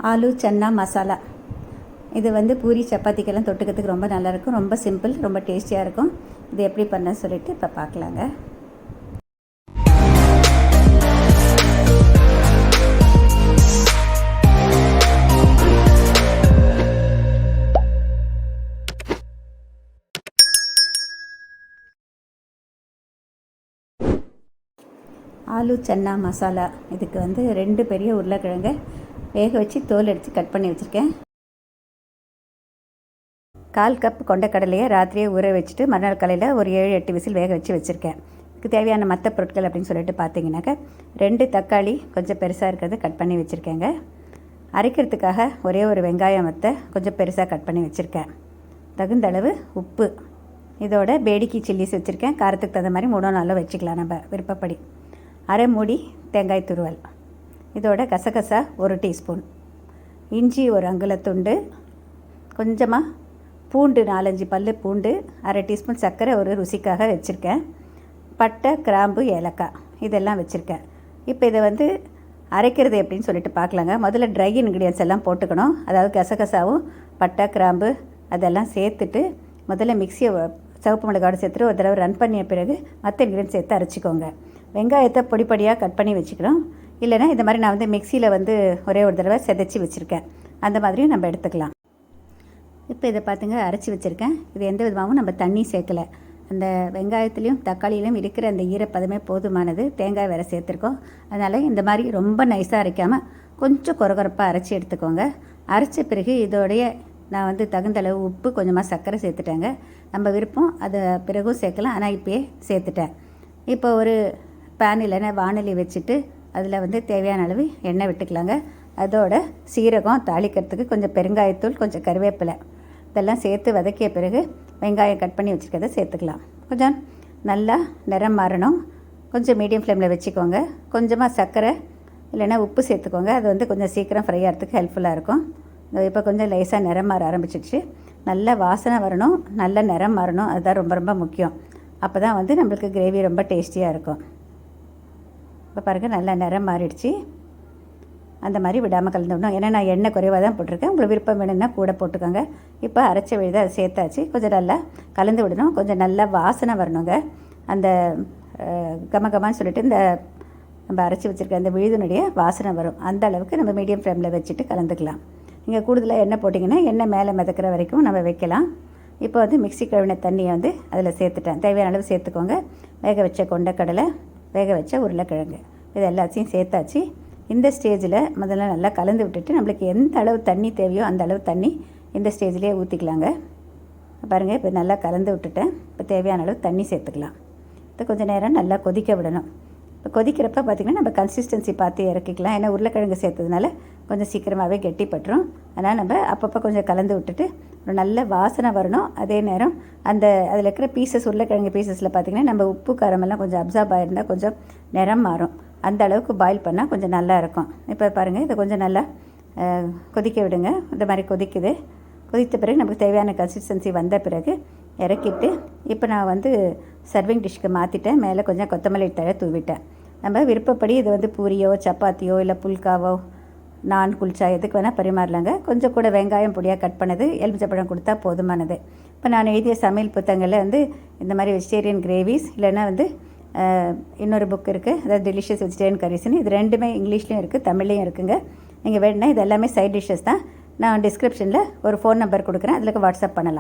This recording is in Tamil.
ஆலு சன்னா மசாலா. இது வந்து பூரி சப்பாத்திக்கெல்லாம் தொட்டுக்கிறதுக்கு ரொம்ப நல்லாயிருக்கும். ரொம்ப சிம்பிள், ரொம்ப டேஸ்டியாக இருக்கும். இது எப்படி பண்ண சொல்லிட்டு இப்போ பார்க்கலாங்க. ஆலு சன்னா மசாலா. இதுக்கு வந்து 2 பெரிய உருளைக்கிழங்கை வேக வச்சு தோல் எடுத்து கட் பண்ணி வச்சுருக்கேன். 1/4 கப் கொண்டக்கடலையை ராத்திரியே ஊற வச்சுட்டு மறுநாள் காலையில் ஒரு 7-8 விசில் வேக வச்சு வச்சுருக்கேன். இதுக்கு தேவையான மற்ற பொருட்கள் அப்படின்னு சொல்லிட்டு பார்த்தீங்கன்னாக்கா 2 தக்காளி கொஞ்சம் பெருசாக இருக்கிறத கட் பண்ணி வச்சுருக்கேங்க. அரைக்கிறதுக்காக ஒரே ஒரு வெங்காயம் கொஞ்சம் பெருசாக கட் பண்ணி வச்சுருக்கேன். தகுந்த அளவு உப்பு. இதோட பேடிக்கி சில்லிஸ் வச்சுருக்கேன். காரத்துக்கு தகுந்த மாதிரி 3-4 வச்சுக்கலாம் நம்ம விருப்பப்படி. அரை மூடி தேங்காய் துருவல். இதோட கசகசா 1 டீஸ்பூன், இஞ்சி ஒரு அங்குலத்துண்டு, கொஞ்சமாக பூண்டு 4-5 பல் பூண்டு, அரை டீஸ்பூன் சர்க்கரை ஒரு ருசிக்காக வச்சுருக்கேன். பட்டை, கிராம்பு, ஏலக்காய் இதெல்லாம் வச்சுருக்கேன். இப்போ இதை வந்து அரைக்கிறது எப்படின்னு சொல்லிட்டு பார்க்கலாங்க. முதல்ல ட்ரை இன்க்ரீடியன்ஸ் எல்லாம் போட்டுக்கணும். அதாவது கசகசாவும் பட்டை, கிராம்பு அதெல்லாம் சேர்த்துட்டு முதல்ல மிக்சியை சிவப்பு மிளகாயோடு சேர்த்துட்டு ஒரு தடவை ரன் பண்ணிய பிறகு மற்ற இன்க்ரீடியன்ஸ் சேர்த்து அரைச்சிக்கோங்க. வெங்காயத்தை பொடிப்படியாக கட் பண்ணி வச்சுக்கணும். இல்லைனா இந்த மாதிரி நான் வந்து மிக்சியில் வந்து ஒரே ஒரு தடவை செதைச்சி வச்சுருக்கேன். அந்த மாதிரியும் நம்ம எடுத்துக்கலாம். இப்போ இதை பார்த்துங்க, அரைச்சி வச்சுருக்கேன். இது எந்த விதமாகவும் நம்ம தண்ணி சேர்க்கலை. அந்த வெங்காயத்துலேயும் தக்காளியிலையும் இருக்கிற அந்த ஈரப்பதமே போதுமானது. தேங்காய் வேறு சேர்த்துருக்கோம். அதனால் இந்த மாதிரி ரொம்ப நைஸாக அரைக்காமல் கொஞ்சம் கொரகொரப்பாக அரைச்சி எடுத்துக்கோங்க. அரைச்ச பிறகு இதோடைய நான் வந்து தகுந்த அளவு உப்பு, கொஞ்சமாக சர்க்கரை சேர்த்துட்டேங்க. நம்ம விருப்பம் அதை பிறகும் சேர்க்கலாம், ஆனால் இப்போயே சேர்த்துட்டேன். இப்போ ஒரு பேன் இல்லைன்னா வானொலி வச்சுட்டு அதில் வந்து தேவையான அளவு எண்ணெய் விட்டுக்கலாங்க. அதோட சீரகம் தாளிக்கிறதுக்கு கொஞ்சம் பெருங்காயத்தூள், கொஞ்சம் கருவேப்பிலை இதெல்லாம் சேர்த்து வதக்கிய பிறகு வெங்காயம் கட் பண்ணி வச்சுருக்கிறத சேர்த்துக்கலாம். கொஞ்சம் நல்லா நிறம் மாறணும். கொஞ்சம் மீடியம் ஃப்ளேமில் வச்சுக்கோங்க. கொஞ்சமாக சர்க்கரை இல்லைன்னா உப்பு சேர்த்துக்கோங்க. அது வந்து கொஞ்சம் சீக்கிரம் ஃப்ரை ஆகிறதுக்கு ஹெல்ப்ஃபுல்லாக இருக்கும். இப்போ கொஞ்சம் லேசாக நிறம் மாற ஆரம்பிச்சிடுச்சு. நல்ல வாசனை வரணும், நல்ல நிறம் மாறணும். அதுதான் ரொம்ப ரொம்ப முக்கியம். அப்போ தான் வந்து நம்மளுக்கு கிரேவி ரொம்ப டேஸ்டியாக இருக்கும். இப்போ பாருங்கள், நல்லா நிறம் மாறிடுச்சு. அந்த மாதிரி விடாமல் கலந்து விடணும். ஏன்னா நான் எண்ணெய் குறைவாக தான் போட்டிருக்கேன். உங்களுக்கு விருப்பம் வேணும்னா கூட போட்டுக்கோங்க. இப்போ அரைச்ச விழுத அதை சேர்த்தாச்சு. கொஞ்சம் நல்லா கலந்து விடணும். கொஞ்சம் நல்லா வாசனை வரணுங்க. அந்த கமகமான்னு சொல்லிட்டு இந்த நம்ம அரைச்சி வச்சுருக்க அந்த விழுதுனுடைய வாசனை வரும். அந்த அளவுக்கு நம்ம மீடியம் ஃப்ளேமில் வச்சுட்டு கலந்துக்கலாம். நீங்கள் கூடுதலாக எண்ணெய் போட்டிங்கன்னா எண்ணெய் மேலே மிதக்கிற வரைக்கும் நம்ம வைக்கலாம். இப்போ வந்து மிக்ஸி கழுவின தண்ணியை வந்து அதில் சேர்த்துட்டேன். தேவையான அளவு சேர்த்துக்கோங்க. வேக வச்ச கொண்டக்கடலை, வேக வச்ச உருளைக்கிழங்கு இது எல்லாத்தையும் சேர்த்தாச்சு. இந்த ஸ்டேஜில் முதல்ல நல்லா கலந்து விட்டுட்டு நம்மளுக்கு எந்த அளவு தண்ணி தேவையோ அந்த அளவு தண்ணி இந்த ஸ்டேஜ்லேயே ஊற்றிக்கலாங்க. பாருங்கள், இப்போ நல்லா கலந்து விட்டுட்டேன். இப்போ தேவையான அளவு தண்ணி சேர்த்துக்கலாம். இப்போ கொஞ்சம் நேரம் நல்லா கொதிக்க விடணும். இப்போ கொதிக்கிறப்ப பார்த்திங்கன்னா நம்ம கன்சிஸ்டன்சி பார்த்து இறக்கிக்கலாம். ஏன்னா உருளைக்கிழங்கு சேர்த்ததுனால கொஞ்சம் சீக்கிரமாகவே கெட்டிப்பட்டுரும். அதனால் நம்ம அப்பப்போ கொஞ்சம் கலந்து விட்டுட்டு ஒரு நல்ல வாசனை வரணும். அதே நேரம் அந்த அதில் இருக்கிற உருளைக்கிழங்கு பீசஸில் பார்த்திங்கன்னா நம்ம உப்பு காரமெல்லாம் கொஞ்சம் அப்சார்ப் ஆகிருந்தால் கொஞ்சம் நிறம் மாறும். அந்த அளவுக்கு பாயில் பண்ணால் கொஞ்சம் நல்லா இருக்கும். இப்போ பாருங்கள், இதை கொஞ்சம் நல்லா கொதிக்க விடுங்க. இந்த மாதிரி கொதிக்குது. கொதித்த பிறகு நமக்கு தேவையான கன்சிஸ்டன்சி வந்த பிறகு இறக்கிட்டு இப்போ நான் வந்து சர்விங் டிஷ்க்கு மாற்றிட்டேன். மேலே கொஞ்சம் கொத்தமல்லி தழை தூவிட்டேன். நம்ம விருப்பப்படி இது வந்து பூரியோ சப்பாத்தியோ இல்லை புல்காவோ நான் குளிச்சா எதுக்கு வேணால் பரிமாறலாங்க. கொஞ்சம் கூட வெங்காயம் பொடியாக கட் பண்ணது எலுமிச்சப்பழம் கொடுத்தா போதுமானது. இப்போ நான் எழுதிய சமையல் புத்தகங்களில் வந்து இந்த மாதிரி வெஜிடேரியன் கிரேவிஸ் இல்லைன்னா வந்து இன்னொரு புக் இருக்குது, அதாவது டெலிஷியஸ் வெஜிடேரியன் கரீஸ்னு. இது 2மே இங்கிலீஷ்லேயும் இருக்குது, தமிழ்லேயும் இருக்குங்க. நீங்கள் வேணுன்னா இது எல்லாமே சைட் டிஷ்ஷஸ் தான். நான் டிஸ்கிரிப்ஷனில் ஒரு ஃபோன் நம்பர் கொடுக்குறேன், அதில் வாட்ஸ்அப் பண்ணலாம்.